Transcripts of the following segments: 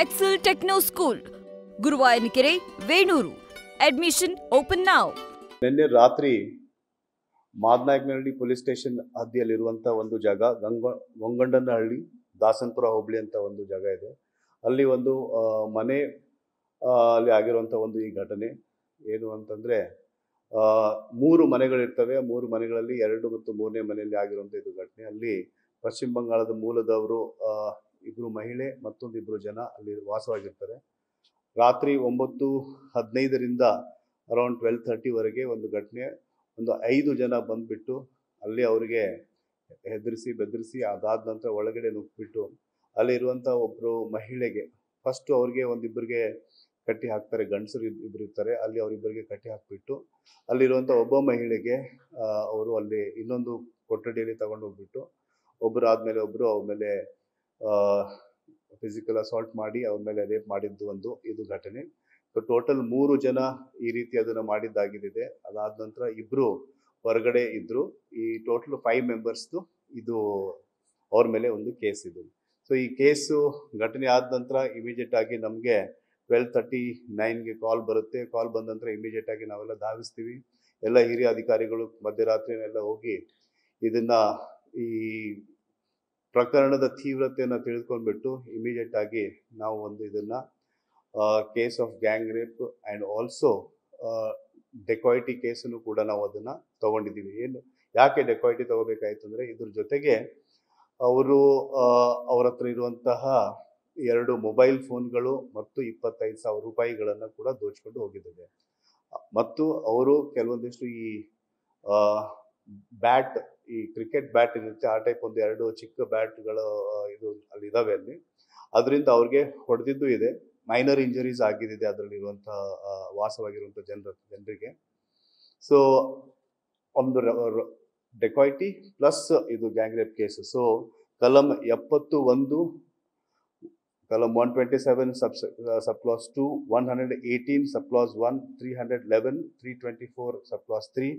Excel Techno School, Guruvayanakere, Venur. Admission open now. ನಿನ್ನೆ ರಾತ್ರಿ Madanayakanahalli police station ಹದ್ದಿಯಲ್ಲಿರುವಂಥ ಒಂದು ಜಾಗ ಗೊಂಗಂಡನಹಳ್ಳಿ ದಾಸನಪುರ ಹೋಬಳಿ ಅಂತ ಒಂದು ಜಾಗ ಇದೆ. ಅಲ್ಲಿ ಒಂದು ಮನೆ ಅಲ್ಲಿ ಆಗಿರುವಂಥ ಒಂದು ಈ ಘಟನೆ ಏನು ಅಂತಂದರೆ, 3 ಮನೆಗಳಿರ್ತವೆ. 3 ಮನೆಗಳಲ್ಲಿ 2 ಮತ್ತು 3ನೇ ಮನೆಯಲ್ಲಿ ಆಗಿರುವಂಥ ಇದು ಘಟನೆ. ಅಲ್ಲಿ ಪಶ್ಚಿಮ ಬಂಗಾಳದ ಮೂಲದವರು 2 ಮಹಿಳೆ ಮತ್ತೊಂದು 2 ಜನ ಅಲ್ಲಿ ವಾಸವಾಗಿರ್ತಾರೆ. ರಾತ್ರಿ 9:15ರಿಂದ ಅರೌಂಡ್ 12:30ವರೆಗೆ ಒಂದು ಘಟನೆ. ಒಂದು 5 ಜನ ಬಂದುಬಿಟ್ಟು ಅಲ್ಲಿ ಅವರಿಗೆ ಹೆದರಿಸಿ ಬೆದರಿಸಿ ಅದಾದ ನಂತರ ಒಳಗಡೆ ನುಗ್ಗಿಬಿಟ್ಟು ಅಲ್ಲಿರುವಂಥ ಒಬ್ಬರು ಮಹಿಳೆಗೆ ಫಸ್ಟು ಅವ್ರಿಗೆ ಒಂದಿಬ್ಬರಿಗೆ ಕಟ್ಟಿ ಹಾಕ್ತಾರೆ. ಗಂಡಸರು ಇಬ್ಬರು ಇರ್ತಾರೆ. ಅಲ್ಲಿ ಅವರಿಬ್ಬರಿಗೆ ಕಟ್ಟಿ ಹಾಕಿಬಿಟ್ಟು ಅಲ್ಲಿರುವಂಥ ಒಬ್ಬ ಮಹಿಳೆಗೆ ಅವರು ಅಲ್ಲಿ ಇನ್ನೊಂದು ಕೊಠಡಿಯಲ್ಲಿ ತಗೊಂಡು ಹೋಗ್ಬಿಟ್ಟು ಒಬ್ಬರು ಆದಮೇಲೆ ಒಬ್ಬರು ಅವ್ರ ಮೇಲೆ ಫಿಸಿಕಲ್ ಅಸಾಲ್ಟ್ ಮಾಡಿ ಅವ್ರ ಮೇಲೆ ರೇಪ್ ಮಾಡಿದ್ದು ಒಂದು ಇದು ಘಟನೆ. ಸೊ ಟೋಟಲ್ 3 ಜನ ಈ ರೀತಿ ಅದನ್ನು ಮಾಡಿದ್ದಾಗಿದೆ. ಅದಾದ ನಂತರ 2 ಹೊರಗಡೆ ಇದ್ದರು. ಈ ಟೋಟಲ್ 5 ಮೆಂಬರ್ಸ್ದು ಇದು ಅವ್ರ ಮೇಲೆ ಒಂದು ಕೇಸ್ ಇದು. ಸೊ ಈ ಕೇಸು ಘಟನೆ ಆದ ನಂತರ ಇಮಿಡಿಯೇಟ್ ಆಗಿ ನಮಗೆ 12:39ಗೆ ಕಾಲ್ ಬರುತ್ತೆ. ಕಾಲ್ ಬಂದ ನಂತರ ಇಮಿಡಿಯೇಟ್ ಆಗಿ ನಾವೆಲ್ಲ ಧಾವಿಸ್ತೀವಿ. ಎಲ್ಲ ಹಿರಿಯ ಅಧಿಕಾರಿಗಳು ಮಧ್ಯರಾತ್ರಿನೆಲ್ಲ ಹೋಗಿ ಇದನ್ನು ಈ ಪ್ರಕರಣದ ತೀವ್ರತೆಯನ್ನು ತಿಳಿದುಕೊಂಡ್ಬಿಟ್ಟು ಇಮಿಡಿಯೇಟ್ ಆಗಿ ನಾವು ಒಂದು ಇದನ್ನು case of gang rape and also dacoity ಕೇಸನ್ನು ಕೂಡ ನಾವು ಅದನ್ನು ತೊಗೊಂಡಿದ್ದೀವಿ. ಯಾಕೆ ಡೆಕಾಯಿಟಿ ತೊಗೋಬೇಕಾಯ್ತು ಅಂದರೆ, ಇದ್ರ ಜೊತೆಗೆ ಅವರು ಅವ್ರ ಹತ್ರ ಇರುವಂತಹ 2 ಮೊಬೈಲ್ ಫೋನ್ಗಳು ಮತ್ತು 25,000 ರೂಪಾಯಿಗಳನ್ನು ಕೂಡ ದೋಚ್ಕೊಂಡು ಹೋಗಿದ್ದಾರೆ. ಮತ್ತು ಅವರು ಕೆಲವೊಂದಿಷ್ಟು ಈ ಬ್ಯಾಟ್, ಈ ಕ್ರಿಕೆಟ್ ಬ್ಯಾಟ್ ಇರುತ್ತೆ, ಆ ಟೈಪ್ ಒಂದು 2 ಚಿಕ್ಕ ಬ್ಯಾಟ್ಗಳು ಇದು ಅಲ್ಲಿ ಇದಾವೆ. ಅಲ್ಲಿ ಅದರಿಂದ ಅವ್ರಿಗೆ ಹೊಡೆದಿದ್ದು ಇದೆ. ಮೈನರ್ ಇಂಜರೀಸ್ ಆಗಿದ್ದಿದೆ ಅದರಲ್ಲಿರುವಂಥ ವಾಸವಾಗಿರುವಂಥ ಜನರಿಗೆ. ಸೊ ಒಂದು ಡೆಕಾಯಿಟಿ ಪ್ಲಸ್ ಇದು ಗ್ಯಾಂಗ್ ರೇಪ್ ಕೇಸ್. ಸೊ ಕಲಂ 71, ಕಲಂ 127 subclass 2, 118 subclass 1, 311, 324 subclass 3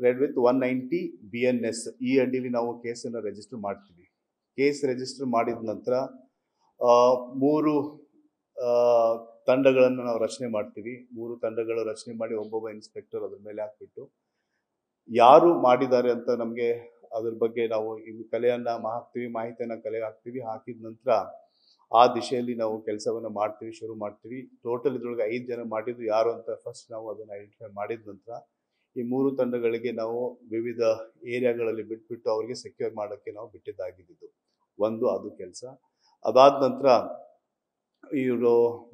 red with 190 BNS ಈ ಅಡಿಯಲ್ಲಿ ನಾವು ಕೇಸನ್ನು ರಿಜಿಸ್ಟರ್ ಮಾಡ್ತೀವಿ. ಕೇಸ್ ರಿಜಿಸ್ಟರ್ ಮಾಡಿದ ನಂತರ 3 ತಂಡಗಳನ್ನು ನಾವು ರಚನೆ ಮಾಡ್ತೀವಿ. 3 ತಂಡಗಳು ರಚನೆ ಮಾಡಿ ಒಬ್ಬೊಬ್ಬ ಇನ್ಸ್ಪೆಕ್ಟರ್ ಅದ್ರ ಮೇಲೆ ಹಾಕ್ಬಿಟ್ಟು ಯಾರು ಮಾಡಿದ್ದಾರೆ ಅಂತ ನಮಗೆ ಅದ್ರ ಬಗ್ಗೆ ನಾವು ಕಲೆಯನ್ನು ಹಾಕ್ತೀವಿ, ಮಾಹಿತಿಯನ್ನು ಕಲೆ ಹಾಕ್ತೀವಿ. ಹಾಕಿದ ನಂತರ ಆ ದಿಶೆಯಲ್ಲಿ ನಾವು ಕೆಲಸವನ್ನು ಮಾಡ್ತೀವಿ, ಶುರು ಮಾಡ್ತೀವಿ. ಟೋಟಲ್ ಇದ್ರೊಳಗೆ 5 ಜನ ಮಾಡಿದ್ದು ಯಾರು ಅಂತ ಫಸ್ಟ್ ನಾವು ಅದನ್ನು ಐಡೆಂಟಿಫೈ ಮಾಡಿದ ನಂತರ ಈ 3 ತಂಡಗಳಿಗೆ ನಾವು ವಿವಿಧ ಏರಿಯಾಗಳಲ್ಲಿ ಬಿಟ್ಬಿಟ್ಟು ಅವ್ರಿಗೆ ಸೆಕ್ಯೂರ್ ಮಾಡೋಕ್ಕೆ ನಾವು ಬಿಟ್ಟಿದ್ದಾಗಿದ್ದು ಒಂದು ಅದು ಕೆಲಸ. ಅದಾದ ನಂತರ ಇವರು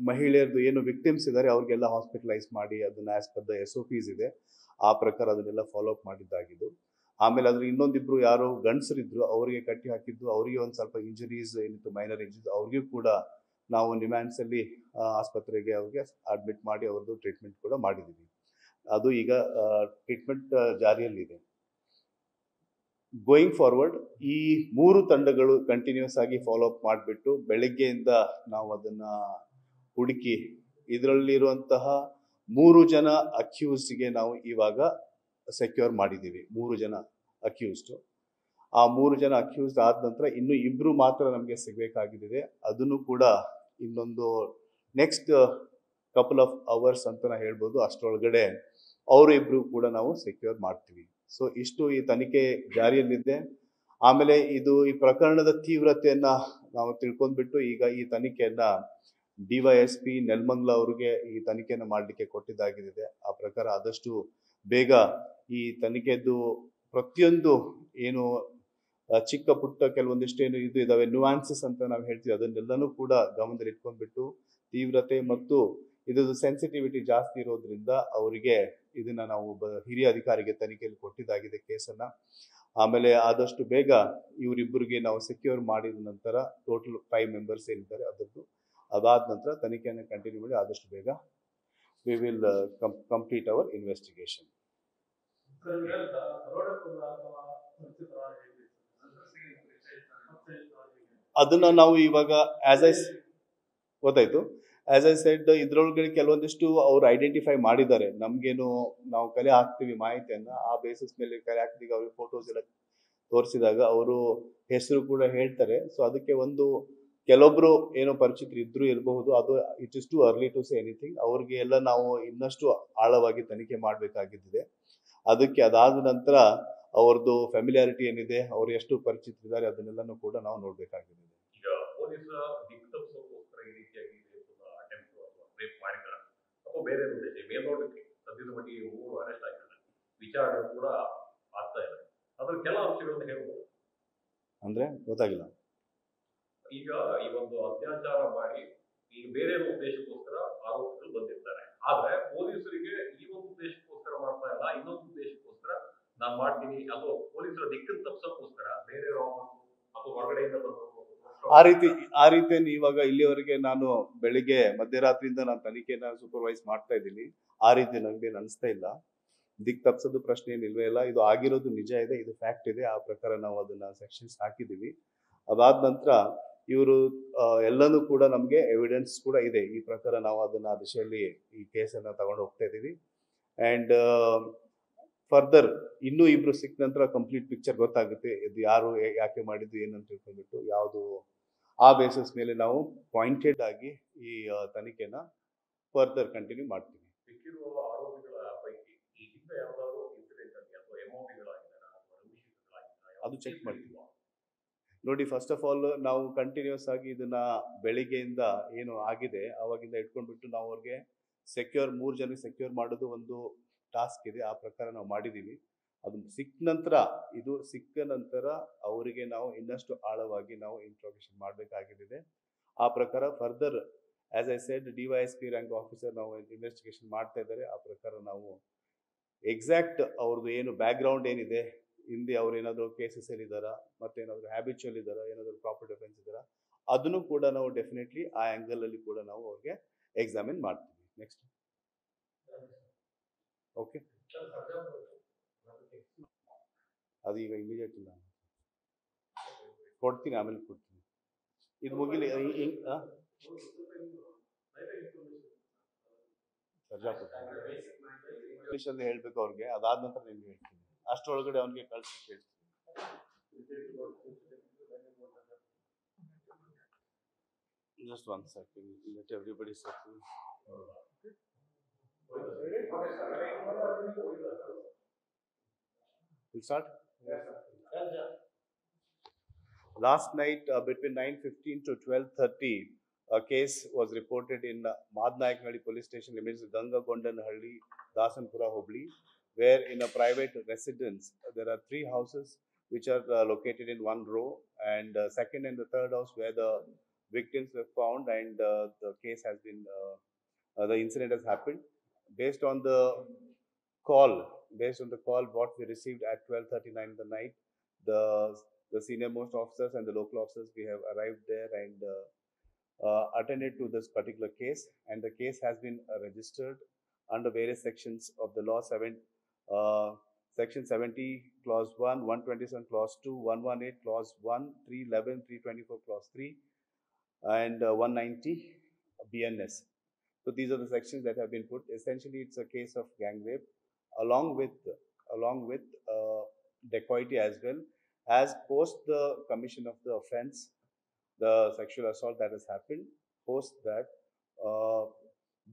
ಮಹಿಳೆಯರದು ಏನು ವಿಕ್ಟಿಮ್ಸ್ ಇದ್ದಾರೆ ಅವ್ರಿಗೆಲ್ಲ ಹಾಸ್ಪಿಟಲೈಸ್ ಮಾಡಿ ಅದನ್ನು ಆ್ಯಸ್ ಪರ್ ದ SOPs ಇದೆ ಆ ಪ್ರಕಾರ ಅದನ್ನೆಲ್ಲ ಫಾಲೋ ಅಪ್ ಮಾಡಿದ್ದಾಗಿದ್ದು. ಆಮೇಲೆ ಅದ್ರ ಇನ್ನೊಂದಿಬ್ರು ಯಾರು ಗಂಡಸರಿದ್ರು ಅವರಿಗೆ ಕಟ್ಟಿ ಹಾಕಿದ್ದು, ಅವರಿಗೆ ಒಂದು ಸ್ವಲ್ಪ ಇಂಜರೀಸ್ ಏನಿತ್ತು, ಮೈನರ್ ಇಂಜರೀಸ್, ಅವ್ರಿಗೂ ಕೂಡ ನಾವು ನಿಮ್ಯಾನ್ಸಲ್ಲಿ ಆಸ್ಪತ್ರೆಗೆ ಅವ್ರಿಗೆ ಅಡ್ಮಿಟ್ ಮಾಡಿ ಅವ್ರದ್ದು ಟ್ರೀಟ್ಮೆಂಟ್ ಕೂಡ ಮಾಡಿದ್ದೀವಿ. ಅದು ಈಗ ಟ್ರೀಟ್ಮೆಂಟ್ ಜಾರಿಯಲ್ಲಿದೆ. ಗೋಯಿಂಗ್ ಫಾರ್ವರ್ಡ್ ಈ 3 ತಂಡಗಳು ಕಂಟಿನ್ಯೂಸ್ ಆಗಿ ಫಾಲೋ ಅಪ್ ಮಾಡಿಬಿಟ್ಟು ಬೆಳಗ್ಗೆಯಿಂದ ನಾವು ಅದನ್ನು ಹುಡುಕಿ ಇದರಲ್ಲಿರುವಂತಹ 3 ಜನ ಅಕ್ಯೂಸ್ಡ್ಗೆ ನಾವು ಇವಾಗ ಸೆಕ್ಯೂರ್ ಮಾಡಿದ್ದೀವಿ. 3 ಜನ ಅಕ್ಯೂಸ್ಡು. ಆ 3 ಜನ ಅಕ್ಯೂಸ್ಡ್ ಆದ ನಂತರ ಇನ್ನೂ 2 ಮಾತ್ರ ನಮಗೆ ಸಿಗಬೇಕಾಗಿದೆ. ಅದನ್ನು ಕೂಡ ಇನ್ನೊಂದು ನೆಕ್ಸ್ಟ್ ಕಪಲ್ ಆಫ್ ಅವರ್ಸ್ ಅಂತ ನಾವು ಹೇಳ್ಬೋದು. ಅಷ್ಟರೊಳಗಡೆ ಅವರು 2 ಕೂಡ ನಾವು ಸೆಕ್ಯೂರ್ ಮಾಡ್ತೀವಿ. ಸೊ ಇಷ್ಟು ಈ ತನಿಖೆ ಜಾರಿಯಲ್ಲಿದೆ. ಆಮೇಲೆ ಇದು ಈ ಪ್ರಕರಣದ ತೀವ್ರತೆಯನ್ನು ನಾವು ತಿಳ್ಕೊಂಡ್ಬಿಟ್ಟು ಈಗ ಈ ತನಿಖೆಯನ್ನು DYSP ನೆಲಮಂಗಲ ಅವ್ರಿಗೆ ಈ ತನಿಖೆಯನ್ನು ಮಾಡಲಿಕ್ಕೆ ಕೊಟ್ಟಿದ್ದಾಗಿದೆ. ಆ ಪ್ರಕಾರ ಆದಷ್ಟು ಬೇಗ ಈ ತನಿಖೆದ್ದು ಪ್ರತಿಯೊಂದು ಏನು ಚಿಕ್ಕ ಪುಟ್ಟ ಕೆಲವೊಂದಿಷ್ಟು ಏನು ಇದು ಇದಾವೆ ನ್ಯೂಆನ್ಸಸ್ ಅಂತ ನಾವು ಹೇಳ್ತೀವಿ, ಅದನ್ನೆಲ್ಲನೂ ಕೂಡ ಗಮನದಲ್ಲಿ ಇಟ್ಕೊಂಡ್ಬಿಟ್ಟು ತೀವ್ರತೆ ಮತ್ತು ಇದ್ರದ್ದು ಸೆನ್ಸಿಟಿವಿಟಿ ಜಾಸ್ತಿ ಇರೋದ್ರಿಂದ ಅವರಿಗೆ ಇದನ್ನು ನಾವು ಒಬ್ಬ ಹಿರಿಯ ಅಧಿಕಾರಿಗೆ ತನಿಖೆಯಲ್ಲಿ ಕೊಟ್ಟಿದ್ದಾಗಿದೆ ಕೇಸನ್ನು. ಆಮೇಲೆ ಆದಷ್ಟು ಬೇಗ ಇವರಿಬ್ಬರಿಗೆ ನಾವು ಸೆಕ್ಯೂರ್ ಮಾಡಿದ ನಂತರ ಟೋಟಲ್ 5 ಮೆಂಬರ್ಸ್ ಏನಿದ್ದಾರೆ ಅದರದ್ದು ಅದಾದ ನಂತರ ತನಿಖೆಯನ್ನು ಕಂಟಿನ್ಯೂ ಮಾಡಿ ಆದಷ್ಟು ಬೇಗ we will complete our investigation. ಅದನ್ನು ನಾವು ಇವಾಗ ಗೊತ್ತಾಯ್ತು. ಆಸ್ ಐ ಸೆಡ್ ಇದ್ರೊಳಗಡೆ ಕೆಲವೊಂದಿಷ್ಟು ಅವ್ರು ಐಡೆಂಟಿಫೈ ಮಾಡಿದ್ದಾರೆ. ನಮಗೇನು ನಾವು ಕಲೆ ಹಾಕ್ತೀವಿ ಮಾಹಿತಿಯನ್ನು, ಆ ಬೇಸಿಸ್ ಮೇಲೆ ಕಲೆ ಹಾಕಿದಾಗ ಅವ್ರಿಗೆ ಫೋಟೋಸ್ ಎಲ್ಲ ತೋರಿಸಿದಾಗ ಅವರು ಹೆಸರು ಕೂಡ ಹೇಳ್ತಾರೆ. ಸೊ ಅದಕ್ಕೆ ಒಂದು ಕೆಲವೊಬ್ರು ಏನೋ ಪರಿಚಿತರು ಇದ್ರು ಇರಬಹುದು, ಅದು it is too early to say anything. ಅವ್ರಿಗೆ ಎಲ್ಲ ನಾವು ಇನ್ನಷ್ಟು ಆಳವಾಗಿ ತನಿಖೆ ಮಾಡಬೇಕಾಗಿದ್ದಿದೆ. ಅದಕ್ಕೆ ಅದಾದ ನಂತರ ಅವ್ರದ್ದು ಫ್ಯಾಮಿಲಿಯಾರಿಟಿ ಏನಿದೆ, ಅವ್ರು ಎಷ್ಟು ಪರಿಚಿತರಿದ್ದಾರೆ, ಅದನ್ನೆಲ್ಲನೂ ಕೂಡ ನಾವು ನೋಡ್ಬೇಕಾಗಿದೆ. ಈಗ ಪೊಲೀಸರ ದಿಕ್ತಪ್ಪಿಸೋಕ್ಕೋಸ್ಕರ ಈ ರೀತಿಯಾಗಿ ಅಟೆಂಪ್ಟ್ ಅಥವಾ ರೇಪ್ ಮಾಡಿದ್ರ ಅಥವಾ ಬೇರೆ ಉದ್ದೇಶ ಮೇಲ್ನೋಟಕ್ಕೆ ಸದ್ಯದ ಮಟ್ಟಿಗೆ 3 ಅರೆಸ್ಟ್ ಆಗಿದ್ದಾರೆ, ವಿಚಾರಣೆ ಕೂಡ ಆಗ್ತಾ ಇದೆ, ಅದ್ರ ಕೆಲ ಅಂಶಗಳನ್ನು ಹೇಳ್ಬೋದು ಅಂದ್ರೆ ಗೊತ್ತಾಗಿಲ್ಲ. ಈಗ ಈ ಒಂದು ಅತ್ಯಾಚಾರ ಮಾಡಿ ಈಗ ಬೇರೆ ಉದ್ದೇಶಕ್ಕೋಸ್ಕರ ಆರೋಪಿಗಳು ಬಂದಿರ್ತಾರೆ, ಆದ್ರೆ ಪೊಲೀಸರಿಗೆ ಈ ಒಂದು ಉದ್ದೇಶಕ್ಕೋಸ್ಕರ ಮಾಡ್ತಾ ಇಲ್ಲ, ಇನ್ನೊಂದು ಉದ್ದೇಶಕ್ಕೋಸ್ಕರ ನಾನ್ ಮಾಡ್ತೀನಿ ಅಥವಾ ಪೊಲೀಸರ ದಿಕ್ಕನ್ನು ತಪ್ಪಿಸೋಕ್ಕೋಸ್ಕರ ಬೇರೆ ಅಥವಾ ಹೊರಗಡೆಯಿಂದ ಬಂದು ಆ ರೀತಿಯನ್ನು ಇವಾಗ ಇಲ್ಲಿವರೆಗೆ ನಾನು ಬೆಳಿಗ್ಗೆ ಮಧ್ಯರಾತ್ರಿಯಿಂದ ನಾನು ತನಿಖೆನ ಸೂಪರ್ವೈಸ್ ಮಾಡ್ತಾ ಇದ್ದೀನಿ. ಆ ರೀತಿ ನನಗೆ ಅನಿಸ್ತಾ ಇಲ್ಲ. ದಿಕ್ ತಪ್ಪಿಸೋದು ಪ್ರಶ್ನೆ ಏನಿಲ್ವೇ ಇಲ್ಲ. ಇದು ಆಗಿರೋದು ನಿಜ ಇದೆ, ಇದು ಫ್ಯಾಕ್ಟ್ ಇದೆ. ಆ ಪ್ರಕಾರ ನಾವು ಅದನ್ನ ಸೆಕ್ಷನ್ಸ್ ಹಾಕಿದ್ದೀವಿ. ಅದಾದ ನಂತರ ಇವರು ಎಲ್ಲನೂ ಕೂಡ ನಮಗೆ ಎವಿಡೆನ್ಸ್ ಕೂಡ ಇದೆ. ಈ ಪ್ರಕಾರ ನಾವು ಅದನ್ನ ಆ ದಿಶೆಯಲ್ಲಿ ಈ ಕೇಸನ್ನ ತಗೊಂಡು ಹೋಗ್ತಾ ಇದ್ದೀವಿ. ಅಂಡ್ ಫರ್ದರ್ ಇನ್ನೂ ಇಬ್ರು ಸಿಕ್ಕ ನಂತರ ಕಂಪ್ಲೀಟ್ ಪಿಕ್ಚರ್ ಗೊತ್ತಾಗುತ್ತೆ, ಇದು ಯಾರು ಯಾಕೆ ಮಾಡಿದ್ದು ಏನಂತ ತಿಳ್ಕೊಂಡ್ಬಿಟ್ಟು ಯಾವುದು ಆ ಬೇಸಿಸ್ ಮೇಲೆ ನಾವು ಪಾಯಿಂಟೆಡ್ ಆಗಿ ಈ ತನಿಖೆನ ಫರ್ದರ್ ಕಂಟಿನ್ಯೂ ಮಾಡ್ತೀವಿ. ಸಿಕ್ಕಿರುವ ಆರೋಪಿಗಳ ಪೈಕಿ ಈ ಹಿಂದೆ ಯಾವ್ದಾದ್ರು ಇನ್ಸಿಡೆಂಟ್ ಆಗಿ ಅಥವಾ ಎಮೋಟಿಗಳಾಗಿದ್ದಾರಾ ಅಥವಾ ರವಿಶಂಕರ್ಗಳಾಗಿದ್ದಾರಾ ಅದು ಚೆಕ್ ಮಾಡ್ತೀವಿ. ನೋಡಿ, ಫಸ್ಟ್ ಆಫ್ ಆಲ್ ನಾವು ಕಂಟಿನ್ಯೂಸ್ ಆಗಿ ಇದನ್ನ ಬೆಳಿಗ್ಗೆಯಿಂದ ಏನು ಆಗಿದೆ ಅವಾಗಿಂದ ಇಟ್ಕೊಂಡ್ಬಿಟ್ಟು ನಾವು ಅವ್ರಿಗೆ ಸೆಕ್ಯೂರ್ 3 ಜನಕ್ಕೆ ಸೆಕ್ಯೂರ್ ಮಾಡೋದು ಒಂದು ಟಾಸ್ಕ್ ಇದೆ. ಆ ಪ್ರಕಾರ ನಾವು ಮಾಡಿದ್ದೀವಿ. ಅದು ಸಿಕ್ಕ ನಂತರ ಅವರಿಗೆ ನಾವು ಇನ್ನಷ್ಟು ಆಳವಾಗಿ ನಾವು ಇಂಟ್ರೋಗೇಷನ್ ಮಾಡಬೇಕಾಗಿದೆ. ಆ ಪ್ರಕಾರ further as I said DYSP rank officer ನಾವು ಇನ್ವೆಸ್ಟಿಗೇಷನ್ ಮಾಡ್ತಾ ಇದ್ದಾರೆ. ಆ ಪ್ರಕಾರ ನಾವು ಎಕ್ಸಾಕ್ಟ್ ಅವ್ರದ್ದು ಏನು ಬ್ಯಾಕ್ ಗ್ರೌಂಡ್ ಏನಿದೆ, ಹಿಂದೆ ಅವ್ರು ಏನಾದರೂ ಕೇಸಸ್ ಇದ್ದಾರಾ, ಮತ್ತೇನಾದರೂ ಹ್ಯಾಬಿಚುವಲ್ ಇದ್ದಾರಾ, ಏನಾದರೂ ಪ್ರಾಪರ್ಟಿ ಅಫೆನ್ಸ್ ಇದ್ದಾರಾ, ಅದನ್ನು ಕೂಡ ನಾವು ಡೆಫಿನೆಟ್ಲಿ ಆ ಆ್ಯಂಗಲ್ ಅಲ್ಲಿ ಕೂಡ ನಾವು ಅವ್ರಿಗೆ ಎಕ್ಸಾಮಿನ್ ಮಾಡ್ತೀವಿ. ನೆಕ್ಸ್ಟ್ ಓಕೆ, ಅದು ಈಗ ಇಮಿಡಿಯೇಟ್ ಇಲ್ಲ, ಕೊಡ್ತೀನಿ, ಆಮೇಲೆ ಕೊಡ್ತೀನಿ. ಇದು ಮುಗಿಲಿ. ಇಂಗ್ಲೀಷಲ್ಲಿ ಹೇಳ್ಬೇಕು ಅವ್ರಿಗೆ, ಅದಾದ ನಂತರ ನಿಮ್ಗೆ ಹೇಳ್ತೀನಿ. ಅಷ್ಟರೊಳಗಡೆ ಅವನಿಗೆ ಕಳ್ಸಿ ಹೇಳ್ತೀನಿ. Just 1 second, let everybody settle. We'll start? Last night between 9:15 to 12:30, a case was reported in Madnayakanhalli police station limits, Gangagondanhalli, Dasanpura Hubli, where in a private residence there are 3 houses which are located in one row, and second and the third house where the victims were found, and the case has been, the incident has happened. Based on the call what we received at 12:39 in the night, the senior most officers and the local officers, we have arrived there and attended to this particular case, and the case has been registered under various sections of the law. Section 70 clause 1, 127 clause 2, 118 clause 1, 311, 324 clause 3, and 190 BNS. So these are the sections that have been put. Essentially, it's a case of gang rape, along with dacoity as well. As post the commission of the offence, the sexual assault that has happened, post that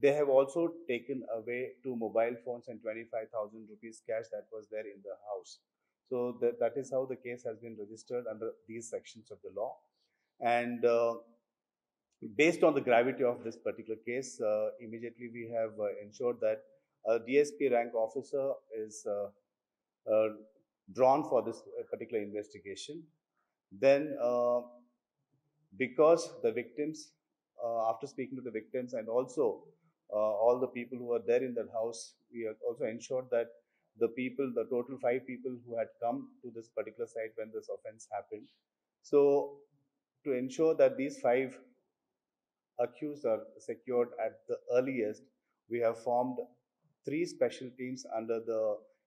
they have also taken away 2 mobile phones and 25,000 rupees cash that was there in the house. So that is how the case has been registered under these sections of the law. And based on the gravity of this particular case, immediately we have ensured that a DSP rank officer is drawn for this particular investigation. Then because the victims, after speaking to the victims and also all the people who were there in that house, we have also ensured that the total 5 people who had come to this particular site when this offense happened. So to ensure that these 5 accused are secured at the earliest, we have formed 3 special teams under the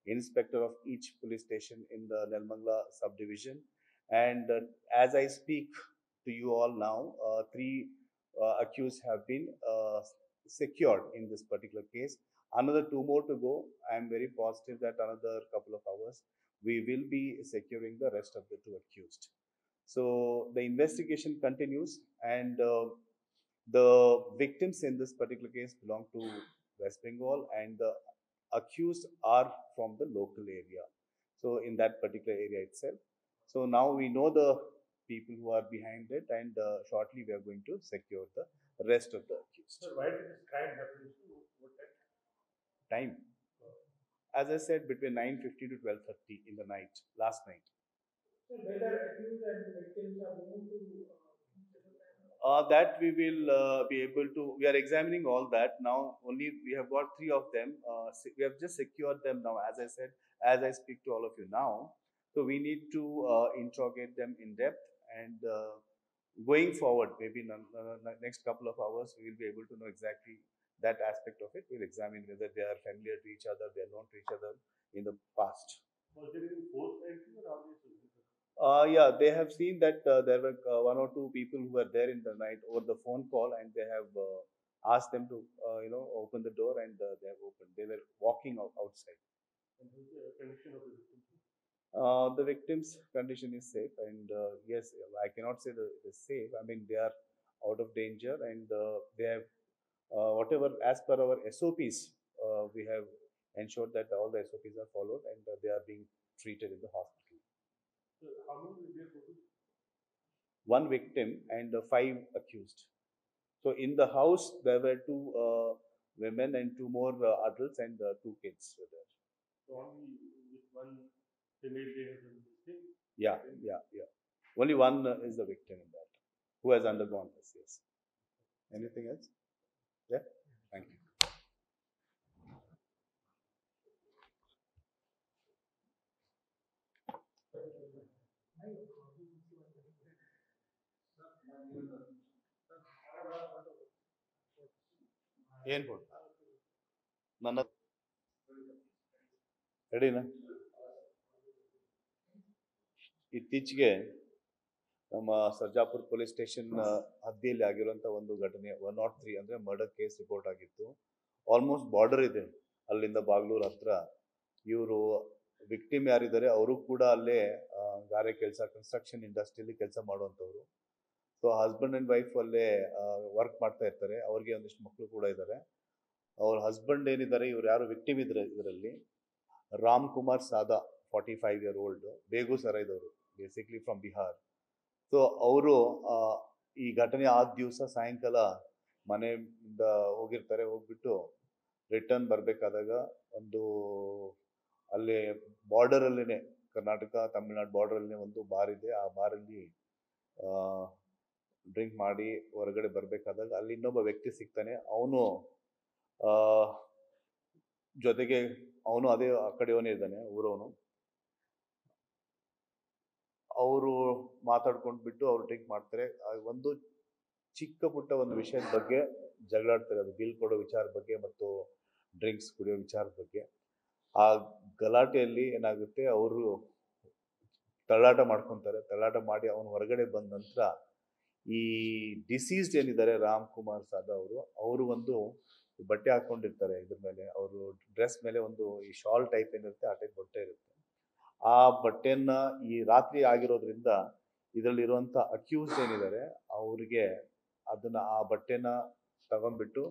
inspector of each police station in the Nelmangla subdivision. And as I speak to you all now, 3 accused have been secured in this particular case. Another 2 more to go. I am very positive that another couple of hours we will be securing the rest of the 2 accused. So the investigation continues, and the victims in this particular case belong to West Bengal, and the accused are from the local area. So in that particular area itself. So now we know the people who are behind it, and shortly we are going to secure the rest of the accused. Sir, why did this crime happen? What Time, as I said, between 9:50 to 12:30 in the night, last night. So whether accused and victims are moved to That we will be able to. We are examining all that now. Only we have got 3 of them. We have just secured them now. As I said, as I speak to all of you now, so we need to interrogate them in depth, and going forward, maybe in the next couple of hours, we will be able to know exactly that aspect of it. We'll examine whether they are familiar to each other, they are known to each other in the past. was there any forced entry or how this? Yeah, they have seen that there were 1 or 2 people who were there in the night over the phone call, and they have asked them to, open the door, and they have opened. They were walking outside. And who's the condition of the victim? The victim's condition is safe, and yes, I cannot say that it is safe. I mean, they are out of danger, and they have whatever as per our SOPs, we have ensured that all the SOPs are followed, and they are being treated in the hospital. So how many will be total? 1 victim and 5 accused. So in the house there were 2 women and 2 more adults, and 2 kids were there. So only with one female they have done this thing? Yeah. Only 1 is the victim in that, who has undergone this. Yes. Anything else? Yeah. Thank you. ಏನ್ ಕೊಡು ನನ್ನ ರೆಡಿನಾ? ಇತ್ತೀಚೆಗೆ ನಮ್ಮ Sarjapur police station ಹದ್ದಿಯಲ್ಲಿ ಆಗಿರುವಂತ ಒಂದು ಘಟನೆ 103 ಅಂದ್ರೆ ಮರ್ಡರ್ ಕೇಸ್ ರಿಪೋರ್ಟ್ ಆಗಿತ್ತು. ಆಲ್ಮೋಸ್ಟ್ ಬಾರ್ಡರ್ ಇದೆ ಅಲ್ಲಿಂದ ಬಾಗ್ಲೂರ್ ಹತ್ರ. ಇವರು ವಿಕ್ಟಿಮ್ ಯಾರಿದ್ದಾರೆ ಅವರು ಕೂಡ ಅಲ್ಲೇ ಗಾರೆ ಕೆಲಸ, ಕನ್ಸ್ಟ್ರಕ್ಷನ್ ಇಂಡಸ್ಟ್ರಿಯಲ್ಲಿ ಕೆಲಸ ಮಾಡುವಂಥವ್ರು. ಸೊ ಹಸ್ಬೆಂಡ್ ಅಂಡ್ ವೈಫ್ ಅಲ್ಲೇ ವರ್ಕ್ ಮಾಡ್ತಾ ಇರ್ತಾರೆ. ಅವ್ರಿಗೆ ಒಂದಿಷ್ಟು ಮಕ್ಕಳು ಕೂಡ ಇದ್ದಾರೆ. ಅವ್ರ ಹಸ್ಬೆಂಡ್ ಏನಿದ್ದಾರೆ, ಇವ್ರು ಯಾರು ವಿಕ್ಟಿಮ್ ಇದ್ರೆ ಇದರಲ್ಲಿ ರಾಮ್ ಕುಮಾರ್ ಸಾದಾ, 45 year old, ಬೇಗುಸರಾಯ್ದವರು, ಬೇಸಿಕ್ಲಿ ಫ್ರಮ್ ಬಿಹಾರ್. ಸೊ ಅವರು ಈ ಘಟನೆ ಆದ ದಿವಸ ಸಾಯಂಕಾಲ ಮನೆಯಿಂದ ಹೋಗಿರ್ತಾರೆ. ಹೋಗ್ಬಿಟ್ಟು ರಿಟರ್ನ್ ಬರಬೇಕಾದಾಗ ಒಂದು ಅಲ್ಲಿ ಬಾರ್ಡರ್ ಅಲ್ಲೇನೆ, ಕರ್ನಾಟಕ ತಮಿಳ್ನಾಡು ಬಾರ್ಡರ್ ಅಲ್ಲೇ ಒಂದು ಬಾರ್ ಇದೆ. ಆ ಬಾರಲ್ಲಿ ಡ್ರಿಂಕ್ ಮಾಡಿ ಹೊರಗಡೆ ಬರಬೇಕಾದಾಗ ಅಲ್ಲಿ ಇನ್ನೊಬ್ಬ ವ್ಯಕ್ತಿ ಸಿಗ್ತಾನೆ. ಅವನು ಜೊತೆಗೆ ಅವನು ಅದೇ ಆ ಕಡೆಯವನೇ ಇದ್ದಾನೆ, ಊರವನು. ಅವರು ಮಾತಾಡ್ಕೊಂಡ್ಬಿಟ್ಟು ಅವ್ರು ಡ್ರಿಂಕ್ ಮಾಡ್ತಾರೆ. ಒಂದು ಚಿಕ್ಕ ಪುಟ್ಟ ಒಂದು ವಿಷಯದ ಬಗ್ಗೆ ಜಗಳಾಡ್ತಾರೆ. ಅದು ಬಿಲ್ ಕೊಡೋ ವಿಚಾರ ಬಗ್ಗೆ ಮತ್ತು ಡ್ರಿಂಕ್ಸ್ ಕುಡಿಯೋ ವಿಚಾರದ ಬಗ್ಗೆ. ಆ ಗಲಾಟೆಯಲ್ಲಿ ಏನಾಗುತ್ತೆ, ಅವರು ತಳ್ಳಾಟ ಮಾಡ್ಕೊತಾರೆ. ತಳ್ಳಾಟ ಮಾಡಿ ಅವನು ಹೊರಗಡೆ ಬಂದ ನಂತರ ಈ ಡಿಸೀಸ್ಡ್ ಏನಿದ್ದಾರೆ ರಾಮ್ ಕುಮಾರ್ ಸಾದಾ ಅವರು ಒಂದು ಬಟ್ಟೆ ಹಾಕೊಂಡಿರ್ತಾರೆ. ಇದ್ರ ಮೇಲೆ ಅವರು ಡ್ರೆಸ್ ಮೇಲೆ ಒಂದು ಈ ಶಾಲ್ ಟೈಪ್ ಏನಿರುತ್ತೆ ಆ ಟೈಪ್ ಬಟ್ಟೆ ಇರುತ್ತೆ. ಆ ಬಟ್ಟೆಯನ್ನ ಈ ರಾತ್ರಿ ಆಗಿರೋದ್ರಿಂದ ಇದರಲ್ಲಿರುವಂತ ಅಕ್ಯೂಸ್ ಏನಿದ್ದಾರೆ ಅವ್ರಿಗೆ ಅದನ್ನ ಆ ಬಟ್ಟೆನ ತಗೊಂಡ್ಬಿಟ್ಟು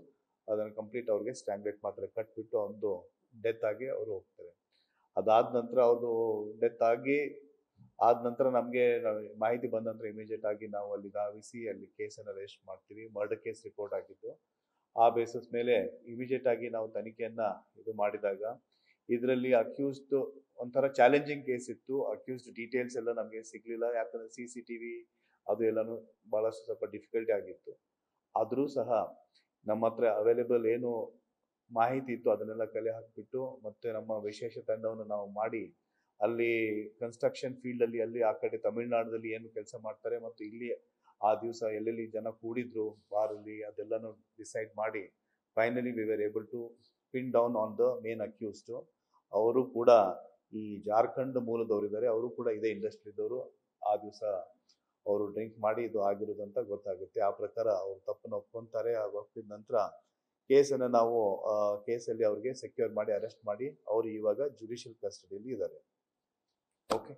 ಅದನ್ನ ಕಂಪ್ಲೀಟ್ ಅವ್ರಿಗೆ ಸ್ಟ್ಯಾಂಗ್ಲೇಟ್ ಮಾತ್ರ ಕಟ್ಬಿಟ್ಟು ಒಂದು ಡೆತ್ ಆಗಿ ಅವರು ಹೋಗ್ತಾರೆ. ಅದಾದ ನಂತರ ಅವ್ರದ್ದು ಡೆತ್ ಆಗಿ ಆದ ನಂತರ ನಮಗೆ ಮಾಹಿತಿ ಬಂದ ನಂತರ ಇಮಿಡಿಯೇಟ್ ಆಗಿ ನಾವು ಅಲ್ಲಿ ಧಾವಿಸಿ ಅಲ್ಲಿ ಕೇಸನ್ನು ರಿಜಿಸ್ಟರ್ ಮಾಡ್ತೀವಿ. ಮರ್ಡರ್ ಕೇಸ್ ರಿಪೋರ್ಟ್ ಆಗಿದ್ದು ಆ ಬೇಸಿಸ್ ಮೇಲೆ ಇಮಿಡಿಯೇಟ್ ಆಗಿ ನಾವು ತನಿಖೆಯನ್ನ ಇದು ಮಾಡಿದಾಗ ಇದರಲ್ಲಿ ಅಕ್ಯೂಸ್ಡ್ ಒಂಥರ ಚಾಲೆಂಜಿಂಗ್ ಕೇಸ್ ಇತ್ತು. ಅಕ್ಯೂಸ್ಡ್ ಡೀಟೇಲ್ಸ್ ಎಲ್ಲ ನಮಗೆ ಸಿಗ್ಲಿಲ್ಲ. ಯಾಕಂದ್ರೆ CCTV ಅದು ಎಲ್ಲಾನು ಬಹಳಷ್ಟು ಸ್ವಲ್ಪ ಡಿಫಿಕಲ್ಟಿ ಆಗಿತ್ತು. ಆದರೂ ಸಹ ನಮ್ಮ ಹತ್ರ ಅವೈಲೇಬಲ್ ಏನು ಮಾಹಿತಿ ಇತ್ತು ಅದನ್ನೆಲ್ಲ ಕಲೆ ಹಾಕಿಬಿಟ್ಟು ಮತ್ತೆ ನಮ್ಮ ವಿಶೇಷ ತಂಡವನ್ನು ನಾವು ಮಾಡಿ ಅಲ್ಲಿ ಕನ್ಸ್ಟ್ರಕ್ಷನ್ ಫೀಲ್ಡ್ ಅಲ್ಲಿ ಆ ಕಡೆ ತಮಿಳ್ನಾಡಲ್ಲಿ ಏನು ಕೆಲಸ ಮಾಡ್ತಾರೆ ಮತ್ತು ಇಲ್ಲಿ ಆ ದಿವಸ ಎಲ್ಲೆಲ್ಲಿ ಜನ ಕೂಡಿದ್ರು ಬಾರಲ್ಲಿ ಅದೆಲ್ಲಾನು ಡಿಸೈಡ್ ಮಾಡಿ finally we were able to pin down on the main accused. ಅವರು ಕೂಡ ಈ ಜಾರ್ಖಂಡ್ ಮೂಲದವರಿದ್ದಾರೆ. ಅವರು ಕೂಡ ಇದೇ ಇಂಡಸ್ಟ್ರಿದವರು. ಆ ದಿವಸ ಅವರು ಡ್ರಿಂಕ್ ಮಾಡಿ ಇದು ಆಗಿರೋದಂತ ಗೊತ್ತಾಗುತ್ತೆ. ಆ ಪ್ರಕಾರ ಅವ್ರು ತಪ್ಪನ್ನು ಒಪ್ಕೊಂತಾರೆ. ಒಪ್ಪಿದ ನಂತರ ಕೇಸನ್ನು ನಾವು ಕೇಸಲ್ಲಿ ಅವ್ರಿಗೆ ಸೆಕ್ಯೂರ್ ಮಾಡಿ ಅರೆಸ್ಟ್ ಮಾಡಿ ಅವರು ಇವಾಗ ಜುಡಿಷಿಯಲ್ ಕಸ್ಟಡಿಯಲ್ಲಿ ಇದ್ದಾರೆ. ಓಕೆ.